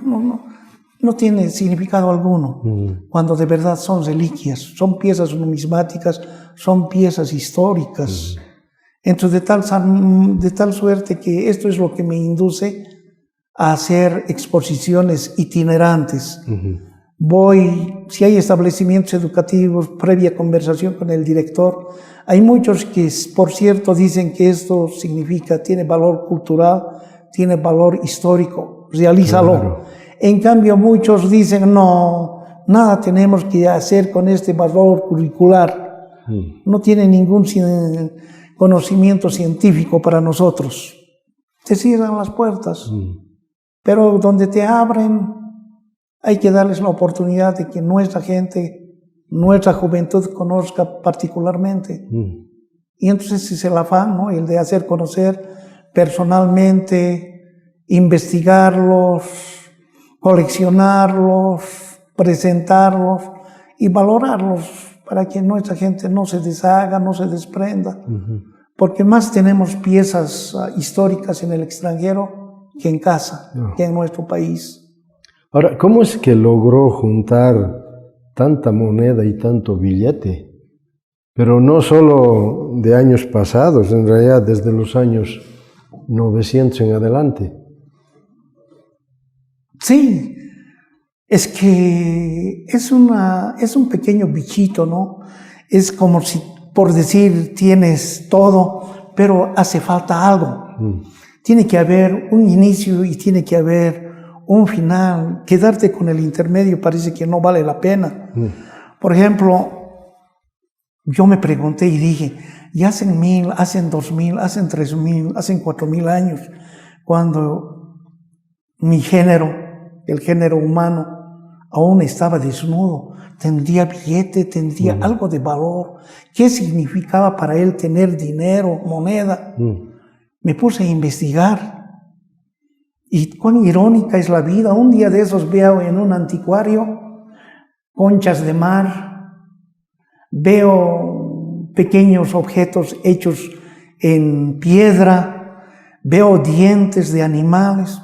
no tiene significado alguno, cuando de verdad son reliquias, son piezas numismáticas, son piezas históricas. Entonces de tal suerte que esto es lo que me induce a hacer exposiciones itinerantes. Voy, si hay establecimientos educativos, previa conversación con el director, hay muchos que, por cierto, dicen que esto significa, tiene valor cultural, tiene valor histórico, realízalo. Claro. En cambio, muchos dicen, no, nada tenemos que hacer con este valor curricular, no tiene ningún conocimiento científico para nosotros. Te cierran las puertas, pero donde te abren, hay que darles la oportunidad de que nuestra gente, nuestra juventud conozca particularmente. Y entonces es el afán, ¿no? El de hacer conocer personalmente, investigarlos, coleccionarlos, presentarlos y valorarlos para que nuestra gente no se deshaga, no se desprenda. Porque más tenemos piezas históricas en el extranjero que en casa, que en nuestro país. Ahora, ¿cómo es que logró juntar tanta moneda y tanto billete? Pero no solo de años pasados, en realidad desde los años 900 en adelante. Sí, es que es un pequeño bichito, ¿no? Es como si, por decir, tienes todo, pero hace falta algo. Tiene que haber un inicio y tiene que haber un final. Quedarte con el intermedio parece que no vale la pena. Por ejemplo, yo me pregunté y dije, ya hacen 1000, hacen 2000, hacen 3000, hacen 4000 años, cuando mi género, el género humano, aún estaba desnudo, tendría billete, tendría algo de valor. ¿Qué significaba para él tener dinero, moneda? Me puse a investigar. Y cuán irónica es la vida. Un día de esos veo en un anticuario conchas de mar, veo pequeños objetos hechos en piedra, veo dientes de animales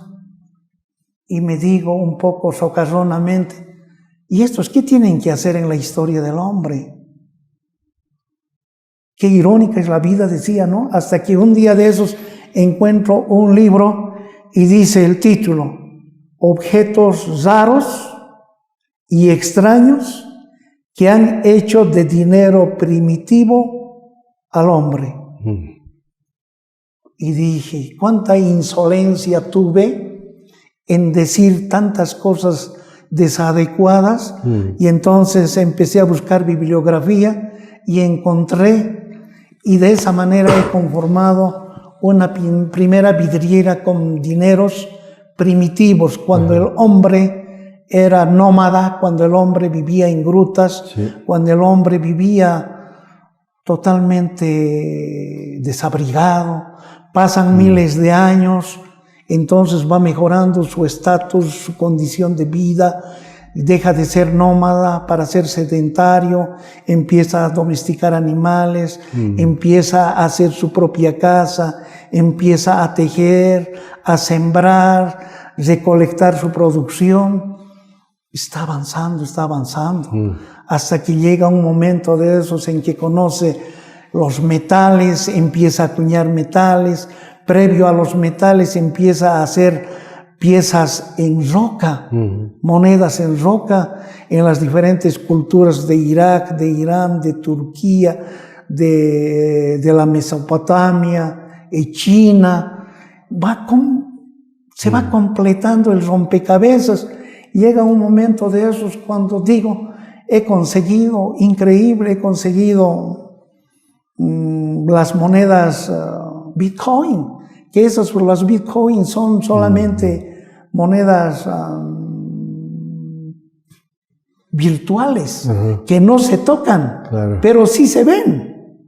y me digo un poco socarronamente, ¿y estos qué tienen que hacer en la historia del hombre? Qué irónica es la vida, decía, ¿no? Hasta que un día de esos encuentro un libro y dice el título, objetos raros y extraños que han hecho de dinero primitivo al hombre. Y dije, cuánta insolencia tuve en decir tantas cosas desadecuadas. Y entonces empecé a buscar bibliografía y encontré y de esa manera he conformado una primera vidriera con dineros primitivos, cuando el hombre era nómada, cuando el hombre vivía en grutas, cuando el hombre vivía totalmente desabrigado. Pasan miles de años, entonces va mejorando su estatus, su condición de vida, deja de ser nómada para ser sedentario, empieza a domesticar animales, empieza a hacer su propia casa, empieza a tejer, a sembrar, recolectar su producción. Está avanzando, hasta que llega un momento de esos en que conoce los metales, empieza a acuñar metales, previo a los metales empieza a hacer piezas en roca, monedas en roca, en las diferentes culturas de Irak, de Irán, de Turquía, de la Mesopotamia, China. Se va completando el rompecabezas. Llega un momento de esos cuando digo, he conseguido, increíble, he conseguido las monedas Bitcoin, que las Bitcoin son solamente monedas virtuales, que no se tocan, pero sí se ven.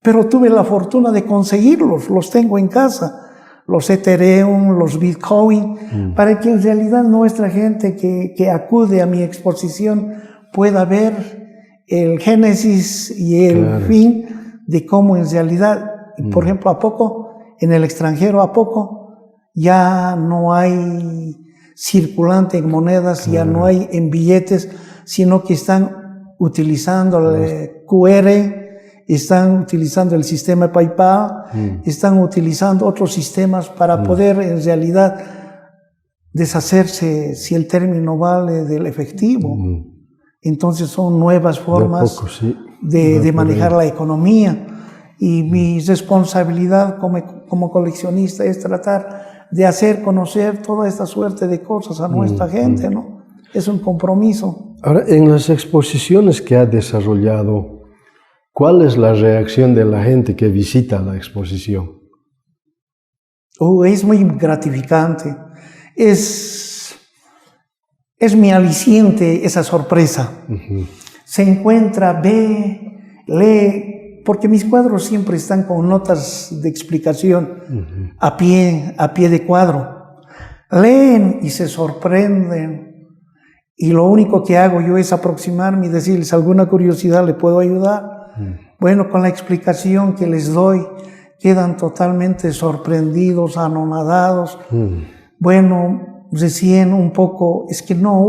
Pero tuve la fortuna de conseguirlos, los tengo en casa. Los Ethereum, los Bitcoin, para que en realidad nuestra gente que acude a mi exposición pueda ver el génesis y el fin de cómo en realidad, por ejemplo, a poco, en el extranjero, ya no hay circulante en monedas, ya no hay en billetes, sino que están utilizando el QR, están utilizando el sistema PayPal, están utilizando otros sistemas para poder en realidad deshacerse, si el término vale, del efectivo. Entonces son nuevas formas de manejar la economía, y mi responsabilidad como coleccionista es tratar de hacer conocer toda esta suerte de cosas a nuestra gente, ¿no? Es un compromiso. Ahora, en las exposiciones que ha desarrollado, ¿cuál es la reacción de la gente que visita la exposición? Es muy gratificante. Es mi aliciente esa sorpresa. Se encuentra, ve, lee, porque mis cuadros siempre están con notas de explicación a pie de cuadro. Leen y se sorprenden. Y lo único que hago yo es aproximarme y decirles alguna curiosidad, ¿le puedo ayudar? Bueno, con la explicación que les doy, quedan totalmente sorprendidos, anonadados. Bueno, recién un poco, es que no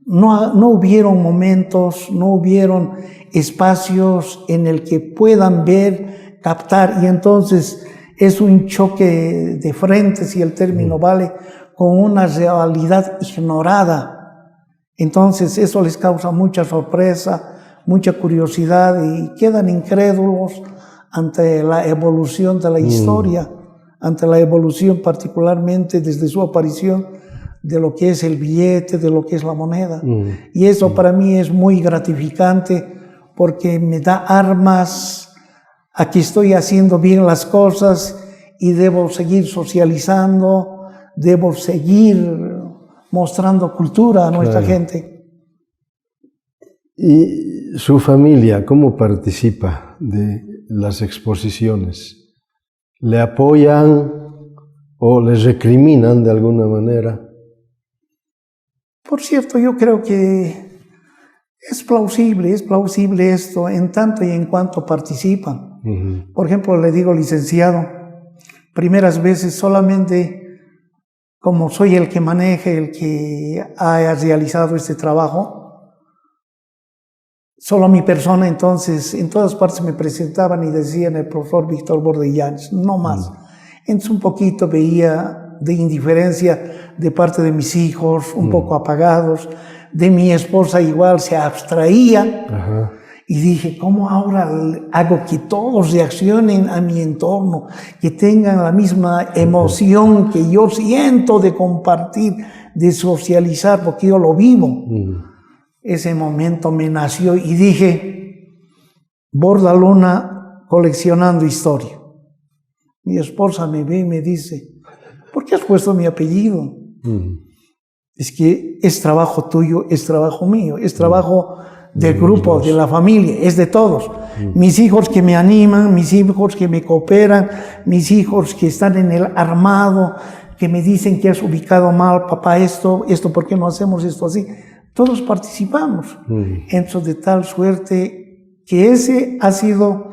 hubieron momentos, no hubieron espacios en el que puedan ver, captar, y entonces es un choque de frente, si el término vale, con una realidad ignorada. Entonces eso les causa mucha sorpresa, mucha curiosidad, y quedan incrédulos ante la evolución de la historia, ante la evolución particularmente desde su aparición de lo que es el billete, de lo que es la moneda. Y eso para mí es muy gratificante, porque me da armas a que estoy haciendo bien las cosas y debo seguir socializando, debo seguir mostrando cultura a nuestra gente. ¿Y su familia cómo participa de las exposiciones? ¿Le apoyan o les recriminan de alguna manera? Por cierto, yo creo que es plausible esto en tanto y en cuanto participan. Por ejemplo, le digo, licenciado, primeras veces solamente como soy el que maneje, el que haya realizado este trabajo, solo mi persona, entonces en todas partes me presentaban y decían el profesor Víctor Bordellanes, no más. Entonces un poquito veía de indiferencia de parte de mis hijos, un poco apagados, de mi esposa igual se abstraía. Y dije, ¿cómo ahora hago que todos reaccionen a mi entorno, que tengan la misma emoción que yo siento de compartir, de socializar, porque yo lo vivo? Ese momento me nació y dije, Bordaluna coleccionando historia. Mi esposa me ve y me dice, ¿por qué has puesto mi apellido? Es que es trabajo tuyo, es trabajo mío, es trabajo del grupo, de la familia, es de todos. Mis hijos que me animan, mis hijos que me cooperan, mis hijos que están en el armado, que me dicen que has ubicado mal, papá, esto, ¿por qué no hacemos esto así? Todos participamos. Entonces, de tal suerte que ese ha sido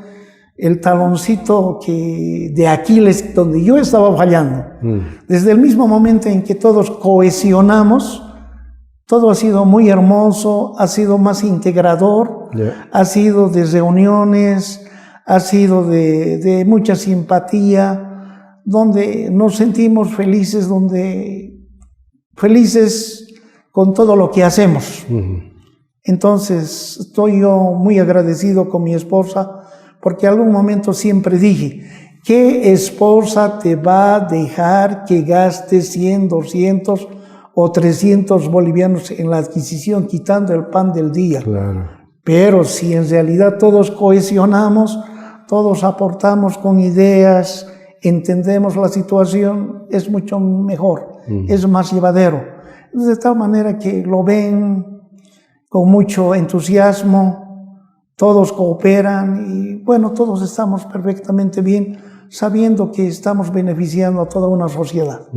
el taloncito de Aquiles donde yo estaba fallando. Desde el mismo momento en que todos cohesionamos, todo ha sido muy hermoso, ha sido más integrador, ha sido de reuniones, ha sido de mucha simpatía, donde nos sentimos felices, felices con todo lo que hacemos. Entonces, estoy yo muy agradecido con mi esposa, porque en algún momento siempre dije, ¿qué esposa te va a dejar que gastes 100, 200 o 300 bolivianos en la adquisición, quitando el pan del día? Claro. Pero si en realidad todos cohesionamos, todos aportamos con ideas, entendemos la situación, es mucho mejor, es más llevadero. De tal manera que lo ven con mucho entusiasmo, todos cooperan y bueno, todos estamos perfectamente bien, sabiendo que estamos beneficiando a toda una sociedad.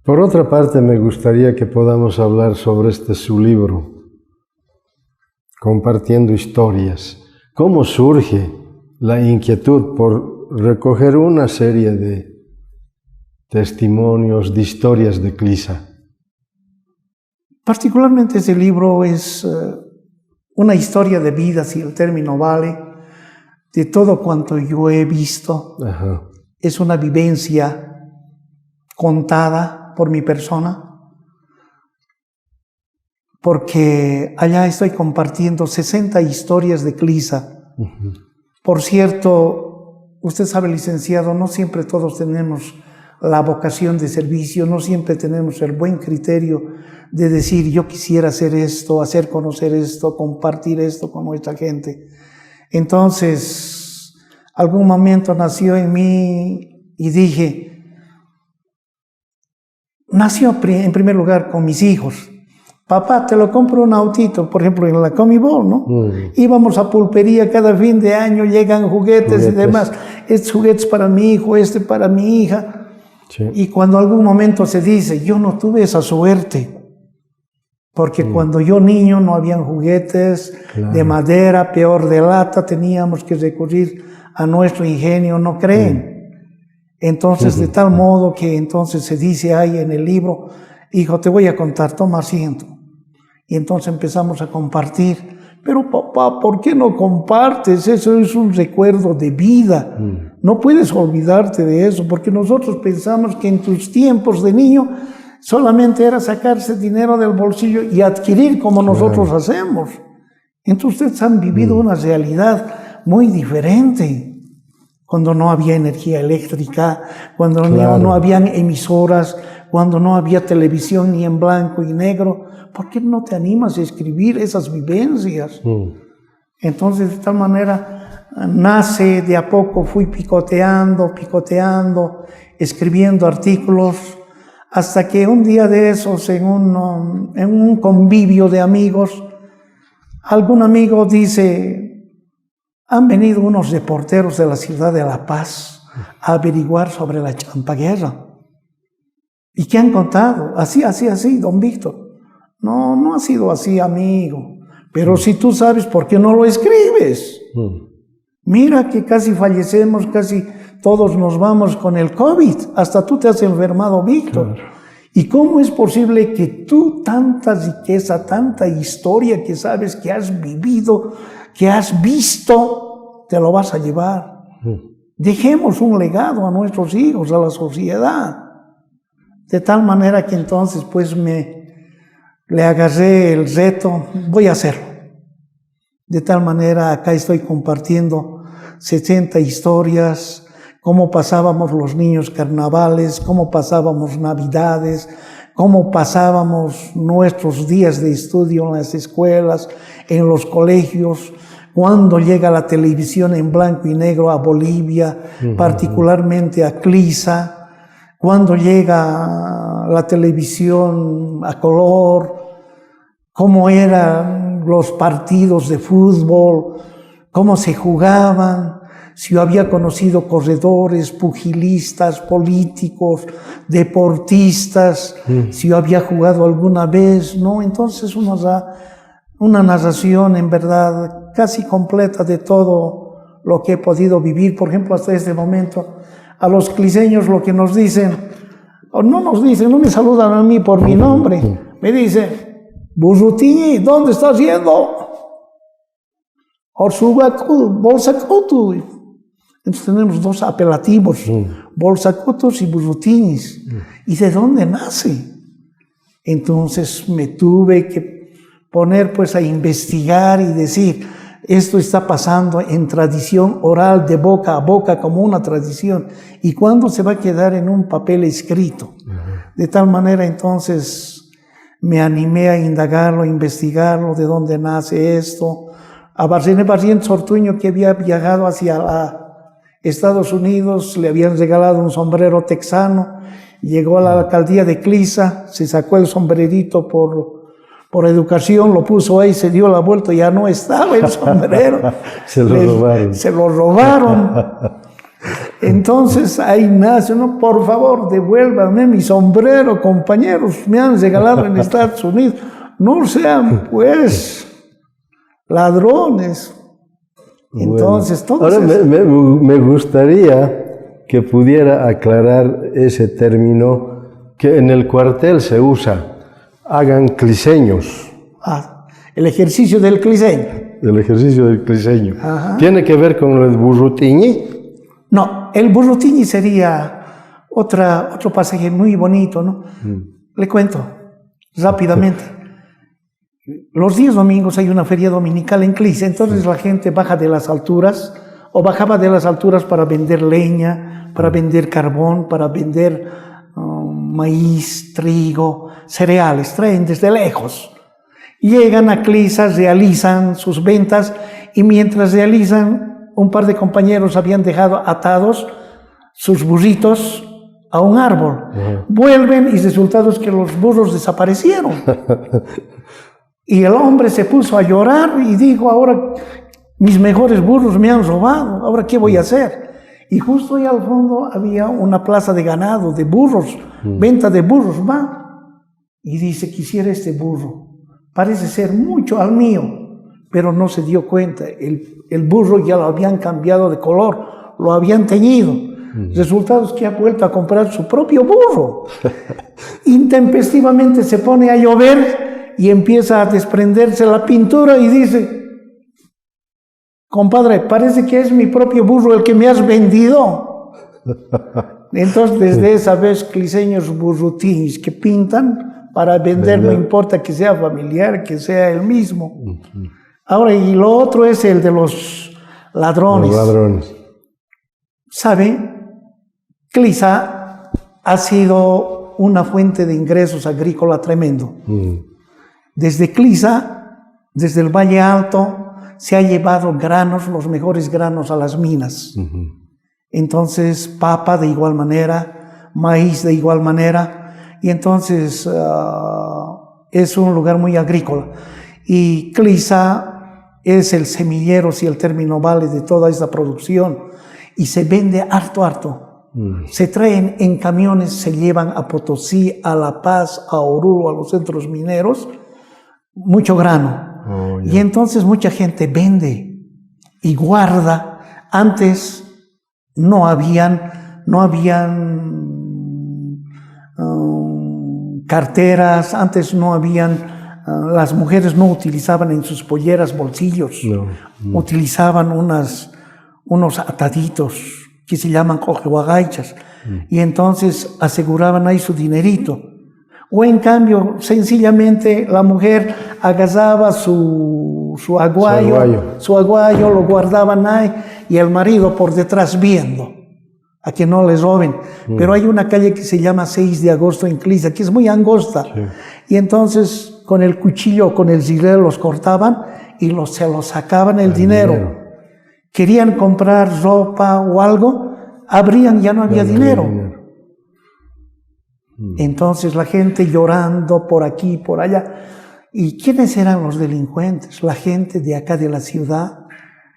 Por otra parte, me gustaría que podamos hablar sobre su libro, Compartiendo Historias. ¿Cómo surge la inquietud por recoger una serie de testimonios, de historias de Clisa? Particularmente este libro es una historia de vida, si el término vale, de todo cuanto yo he visto. Es una vivencia contada por mi persona, porque allá estoy compartiendo 60 historias de Clisa. Por cierto, usted sabe, licenciado, no siempre todos tenemos la vocación de servicio, no siempre tenemos el buen criterio de decir, yo quisiera hacer esto, hacer conocer esto, compartir esto con nuestra gente. Entonces, algún momento nació en mí y dije, nació en primer lugar con mis hijos. Papá, te lo compro un autito, por ejemplo, en la Comibol, ¿no? Íbamos a pulpería cada fin de año, llegan juguetes y demás. Estos juguetes para mi hijo, este para mi hija. Sí. Y cuando algún momento se dice, yo no tuve esa suerte, porque cuando yo niño no habían juguetes de madera, peor de lata, teníamos que recurrir a nuestro ingenio, ¿no creen? Entonces, de tal modo que entonces se dice ahí en el libro, hijo, te voy a contar, toma asiento. Y entonces empezamos a compartir. Pero papá, ¿por qué no compartes? Eso es un recuerdo de vida. No puedes olvidarte de eso, porque nosotros pensamos que en tus tiempos de niño solamente era sacarse dinero del bolsillo y adquirir como nosotros hacemos. Entonces ustedes han vivido una realidad muy diferente. Cuando no había energía eléctrica, cuando no habían emisoras, cuando no había televisión ni en blanco y negro. ¿Por qué no te animas a escribir esas vivencias? Entonces, de tal manera, nace de a poco, fui picoteando, escribiendo artículos, hasta que un día de esos, en un convivio de amigos, algún amigo dice, han venido unos reporteros de la ciudad de La Paz a averiguar sobre la Champaguerra. ¿Y qué han contado? Así, don Víctor. No ha sido así, amigo. Pero si tú sabes, ¿por qué no lo escribes? Mira que casi fallecemos, casi todos nos vamos con el COVID. Hasta tú te has enfermado, Víctor. Claro. ¿Y cómo es posible que tú, tanta riqueza, tanta historia que sabes, que has vivido, que has visto, te lo vas a llevar? Dejemos un legado a nuestros hijos, a la sociedad. De tal manera que entonces pues le agarré el reto, voy a hacerlo. De tal manera acá estoy compartiendo 60 historias, cómo pasábamos los niños carnavales, cómo pasábamos navidades, cómo pasábamos nuestros días de estudio en las escuelas, en los colegios, cuando llega la televisión en blanco y negro a Bolivia, particularmente a Clisa, cuando llega la televisión a color, cómo eran los partidos de fútbol, cómo se jugaban, si yo había conocido corredores, pugilistas, políticos, deportistas, si yo había jugado alguna vez, ¿no? Entonces uno da una narración en verdad casi completa de todo lo que he podido vivir. Por ejemplo, hasta este momento, a los cliseños lo que nos dicen, o no nos dicen, no me saludan a mí por mi nombre, me dicen, Burrutiñi, ¿dónde estás yendo? Orsugacu, Bolsacutu. Entonces tenemos dos apelativos, Bolsacutus y Burrutiñis. ¿Y de dónde nace? Entonces me tuve que poner pues a investigar y decir, esto está pasando en tradición oral, de boca a boca, como una tradición. ¿Y cuándo se va a quedar en un papel escrito? De tal manera, entonces, me animé a indagarlo, a investigarlo, de dónde nace esto. A Barrientos Ortuño, que había viajado hacia Estados Unidos, le habían regalado un sombrero texano, llegó a la alcaldía de Clisa, se sacó el sombrerito por educación, lo puso ahí, se dio la vuelta, ya no estaba el sombrero. Se lo robaron. Se lo robaron. Entonces ahí nace, no, por favor, devuélvanme mi sombrero, compañeros, me han regalado en Estados Unidos. No sean, pues, ladrones. Entonces, bueno, ahora me gustaría que pudiera aclarar ese término que en el cuartel se usa. Hagan cliseños. El ejercicio del cliseño. El ejercicio del cliseño. ¿Tiene que ver con el Burrutiñi? No, el Burrutiñi sería otro pasaje muy bonito, ¿no? Le cuento rápidamente. Los días domingos hay una feria dominical en Clisa, entonces la gente baja de las alturas, o bajaba de las alturas para vender leña, para vender carbón, para vender maíz, trigo, cereales, traen desde lejos. Llegan a Clisa, realizan sus ventas y mientras realizan, un par de compañeros habían dejado atados sus burritos a un árbol. Vuelven y resultado es que los burros desaparecieron. Y el hombre se puso a llorar y dijo, ahora mis mejores burros me han robado, ¿ahora qué voy a hacer? Y justo ahí al fondo había una plaza de ganado, de burros, venta de burros, va. Y dice, quisiera este burro, parece ser mucho al mío, pero no se dio cuenta, el burro ya lo habían cambiado de color, lo habían teñido. Resultado es que ha vuelto a comprar su propio burro. Intempestivamente se pone a llover y empieza a desprenderse la pintura y dice, compadre, parece que es mi propio burro el que me has vendido. Entonces, desde esa vez, cliseños burrutiños que pintan para vender, no importa que sea familiar, que sea el mismo. Ahora, y lo otro es el de los ladrones. Los ladrones. ¿Sabe? Clisa ha sido una fuente de ingresos agrícola tremendo. Desde Clisa, desde el Valle Alto, se ha llevado granos, los mejores granos a las minas. Entonces, papa de igual manera, maíz de igual manera, y entonces es un lugar muy agrícola. Y Clisa es el semillero, si el término vale, de toda esta producción, y se vende harto. Se traen en camiones, se llevan a Potosí, a La Paz, a Oruro, a los centros mineros, mucho grano. Y entonces mucha gente vende y guarda. Antes no habían carteras, antes no habían, las mujeres no utilizaban en sus polleras bolsillos, utilizaban unos ataditos que se llaman cojehuagaichas, y entonces aseguraban ahí su dinerito. O en cambio, sencillamente la mujer agarraba su aguayo, lo guardaban ahí, y el marido por detrás viendo a que no les roben. Pero hay una calle que se llama 6 de agosto en Clisa, que es muy angosta, y entonces con el cuchillo, con el gilet los cortaban y se los sacaban el dinero. Querían comprar ropa o algo, abrían, ya no había dinero. Entonces la gente llorando por aquí, por allá. ¿Y quiénes eran los delincuentes? La gente de acá de la ciudad,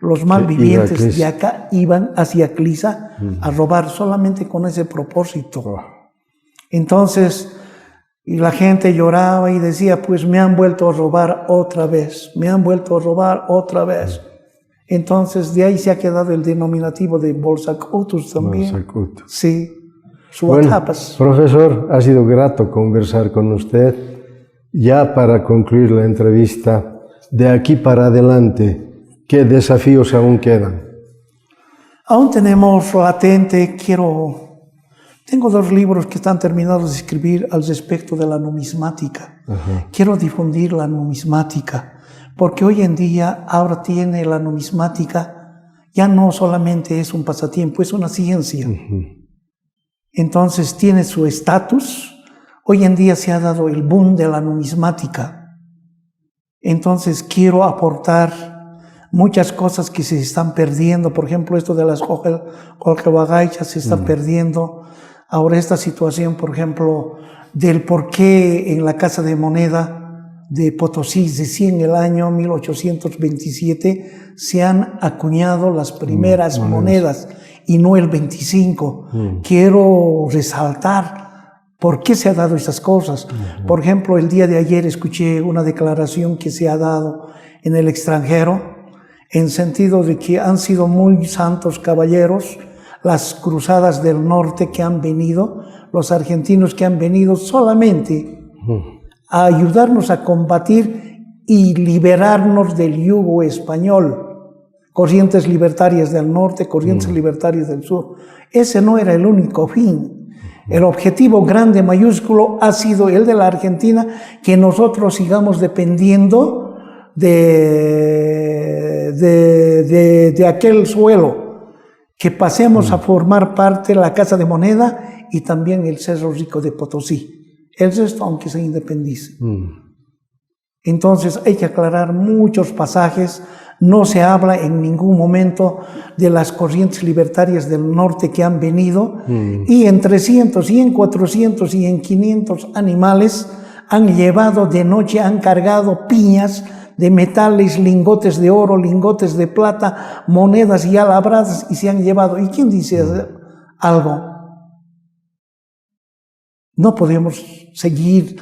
los malvivientes de acá iban hacia Clisa a robar solamente con ese propósito. Entonces, y la gente lloraba y decía, pues me han vuelto a robar otra vez, me han vuelto a robar otra vez. Entonces, de ahí se ha quedado el denominativo de Bolsacutus también. Bolsacutus. Sí. Bueno, profesor, ha sido grato conversar con usted. Ya para concluir la entrevista, de aquí para adelante, ¿qué desafíos aún quedan? Aún tenemos latente, tengo 2 libros que están terminados de escribir al respecto de la numismática. Quiero difundir la numismática, porque hoy en día ahora tiene la numismática, ya no solamente es un pasatiempo, es una ciencia. Entonces tiene su estatus. Hoy en día se ha dado el boom de la numismática. Entonces quiero aportar muchas cosas que se están perdiendo. Por ejemplo, esto de las Olquebagaychas se está perdiendo. Ahora esta situación, por ejemplo, del por qué en la Casa de Moneda de Potosí, decía en el año 1827, se han acuñado las primeras monedas y no el 25. Quiero resaltar por qué se ha dado estas cosas. Por ejemplo, el día de ayer escuché una declaración que se ha dado en el extranjero, en sentido de que han sido muy santos caballeros las cruzadas del norte que han venido, los argentinos que han venido solamente a ayudarnos a combatir y liberarnos del yugo español. Corrientes libertarias del norte, corrientes libertarias del sur. Ese no era el único fin. El objetivo grande, mayúsculo, ha sido el de la Argentina, que nosotros sigamos dependiendo de aquel suelo, que pasemos a formar parte de la Casa de Moneda y también el Cerro Rico de Potosí. El resto, aunque se independice. Entonces hay que aclarar muchos pasajes. No se habla en ningún momento de las corrientes libertarias del norte que han venido y en 300 y en 400 y en 500 animales han llevado de noche, han cargado piñas de metales, lingotes de oro, lingotes de plata, monedas y alabradas y se han llevado. ¿Y quién dice algo? No podemos seguir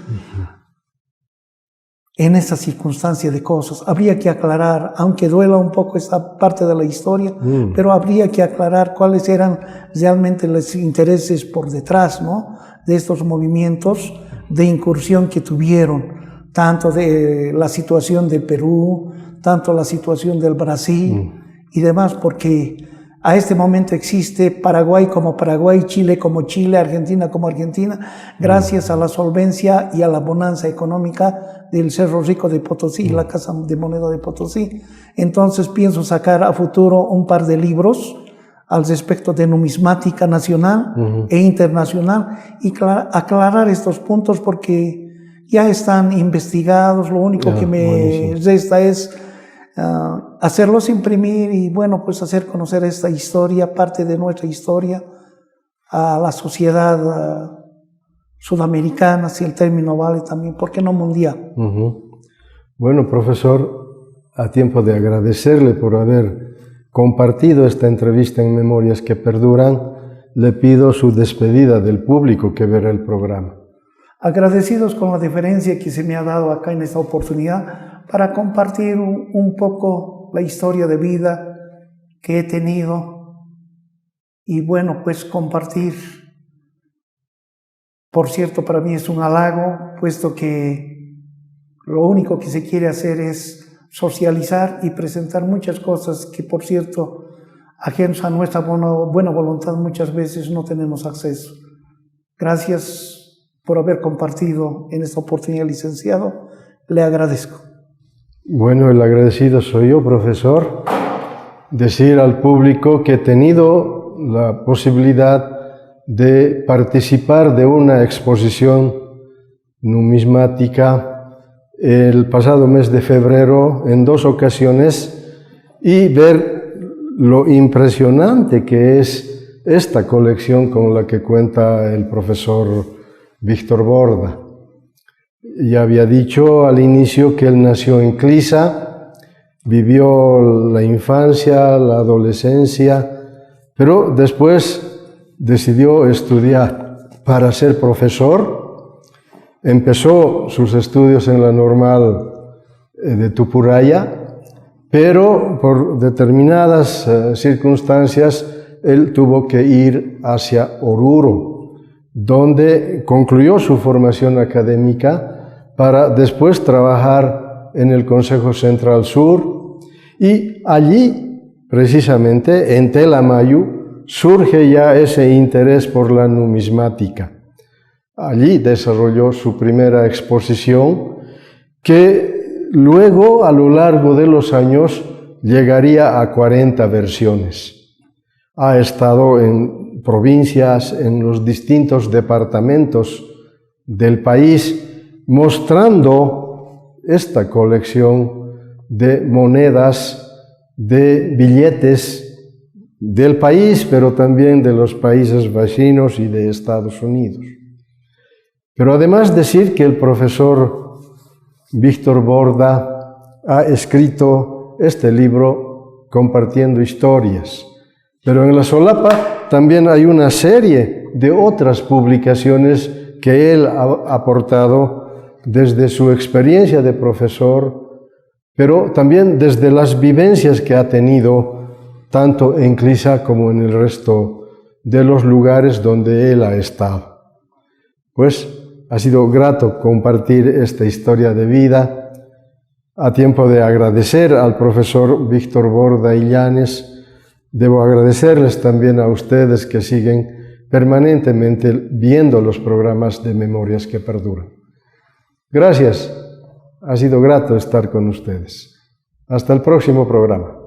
en esa circunstancia de cosas. Habría que aclarar, aunque duela un poco esta parte de la historia, pero habría que aclarar cuáles eran realmente los intereses por detrás, ¿no?, de estos movimientos de incursión que tuvieron, tanto de la situación de Perú, tanto la situación del Brasil y demás, porque a este momento existe Paraguay como Paraguay, Chile como Chile, Argentina como Argentina, gracias a la solvencia y a la bonanza económica del Cerro Rico de Potosí y la Casa de Moneda de Potosí. Entonces pienso sacar a futuro un par de libros al respecto de numismática nacional e internacional y aclarar estos puntos porque ya están investigados. Lo único que me resta es hacerlos imprimir y bueno, pues hacer conocer esta historia, parte de nuestra historia, a la sociedad sudamericana, si el término vale también, ¿por qué no mundial? Bueno, profesor, a tiempo de agradecerle por haber compartido esta entrevista en Memorias que Perduran, le pido su despedida del público que verá el programa. Agradecidos con la deferencia que se me ha dado acá en esta oportunidad para compartir un poco la historia de vida que he tenido y bueno, pues compartir. Por cierto, para mí es un halago, puesto que lo único que se quiere hacer es socializar y presentar muchas cosas que, por cierto, ajenos a nuestra buena voluntad muchas veces no tenemos acceso. Gracias por haber compartido en esta oportunidad, licenciado. Le agradezco. Bueno, el agradecido soy yo, profesor. Decir al público que he tenido la posibilidad de participar de una exposición numismática el pasado mes de febrero en 2 ocasiones y ver lo impresionante que es esta colección con la que cuenta el profesor Víctor Borda. Ya había dicho al inicio que él nació en Clisa, vivió la infancia, la adolescencia, pero después decidió estudiar para ser profesor. Empezó sus estudios en la Normal de Tupuraya, pero por determinadas circunstancias él tuvo que ir hacia Oruro, donde concluyó su formación académica para después trabajar en el Consejo Central Sur, y allí, precisamente en Telamayu, surge ya ese interés por la numismática. Allí desarrolló su primera exposición, que luego, a lo largo de los años, llegaría a 40 versiones. Ha estado en provincias, en los distintos departamentos del país, mostrando esta colección de monedas, de billetes del país, pero también de los países vecinos y de Estados Unidos. Pero además decir que el profesor Víctor Borda ha escrito este libro compartiendo historias, pero en la solapa también hay una serie de otras publicaciones que él ha aportado desde su experiencia de profesor, pero también desde las vivencias que ha tenido tanto en Clisa como en el resto de los lugares donde él ha estado. Pues ha sido grato compartir esta historia de vida. A tiempo de agradecer al profesor Víctor Borda Illanes, debo agradecerles también a ustedes que siguen permanentemente viendo los programas de Memorias que Perduran. Gracias, ha sido grato estar con ustedes. Hasta el próximo programa.